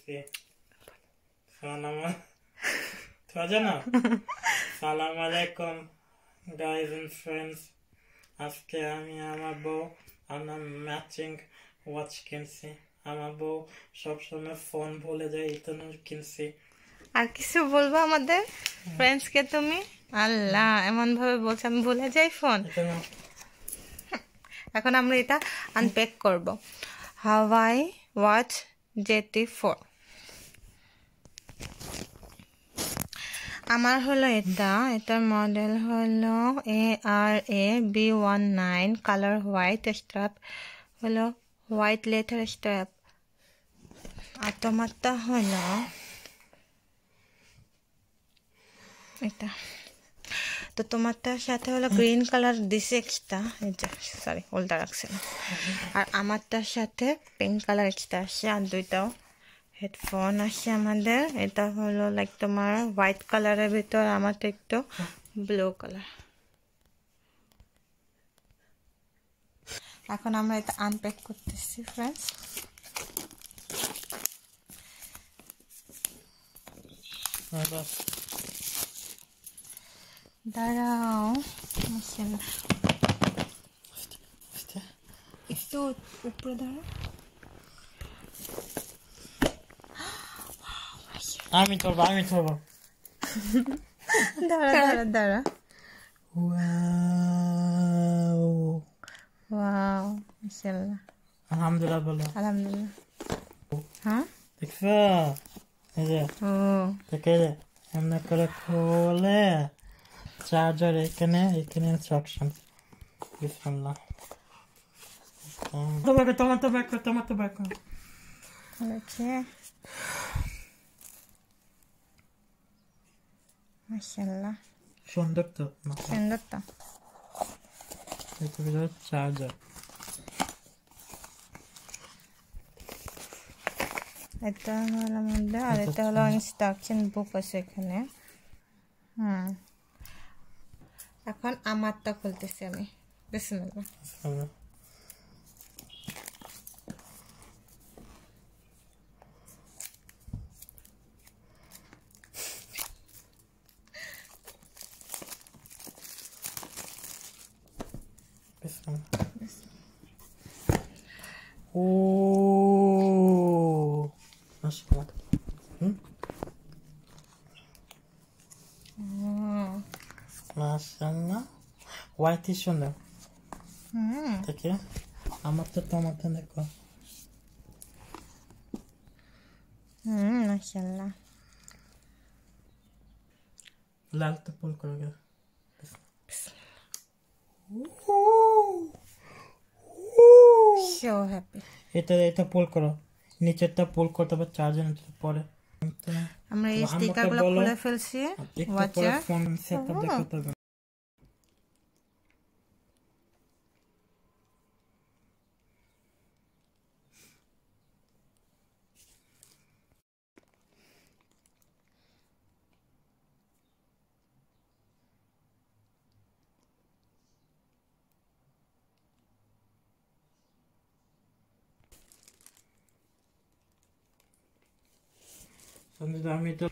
Sí. সালাম আলাইকুম guys and friends. আজকে আমি আমার বউ আমরা ম্যাচিং ওয়াচ কিনছি। আমার বউ সবসময় ফোন ভুলে যায়, ইতনু কিনছি। আর কিছু বলবো আমাদের ফ্রেন্ডস কে তুমি? আল্লাহ, এমন ভাবে বলছে আমি ভুলে যাই ফোন। এখন আমরা এটা আনপ্যাক করব। হাওয়াই ওয়াচ JT4 আমার হলো এটার মডেল হলো ARA-B19, কালার হোয়াইট, স্ট্র্যাপ হলো হোয়াইট লেথার স্ট্র্যাপ। আর তোমারটা হলো এটা, তো তোমারটার সাথে হলো গ্রিন কালার দিছে এক্সট্রা, সরি উল্টা রাখছে না। আর আমারটার সাথে পিঙ্ক কালার এক্সট্রা আসছে। আর দুইটাও হেডফোন আসছে আমাদের। এটা হলো লাইক তোমার হোয়াইট কালারের ভিতর, আমারটা একটু ব্লু কালার। এখন আমরা এটা আনপ্যাক করতেছি ফ্রেন্ডস। দাঁড়াও, একটু উপরে দাঁড়াও। আমি ধরবো দাঁড়া দাঁড়া দাঁড়া। ওয়াও, মাশাআল্লাহ, আলহামদুলিল্লাহ বলো। আলহামদুলিল্লাহ। হ্যাঁ দেখছো, এই যে দেখে এমনি করে খোলে চার্জার, এখানে ইনস্ট্রাকশন। বিসমিল্লাহ। টমেটো ব্যাগ দেখে মাশাআল্লাহ, সুন্দর তো, সুন্দর তো। চার্জার এটা হলো মধ্যে, আর এটা হলো ইনস্ট্রাকশন বুক আছে এখানে। এখন আমারটা খুলতেছি আমি। বিসমিল্লাহ। ও মাশাআল্লাহ, মাশাআল্লাহ, হোয়াইট সুন্দর। দেখে আমার তো টমেটো দেখো। মাশাআল্লাহ, লাল তো পুল করে গেছে। so happy। এটা পুল করো, নিচেরটা পুল করতে হবে চার্জার পরে। আমরা এই স্টিকারগুলো খুলে ফেলছি। ওয়াচার ফোন সেটআপ দেখাতে হবে। আমি তো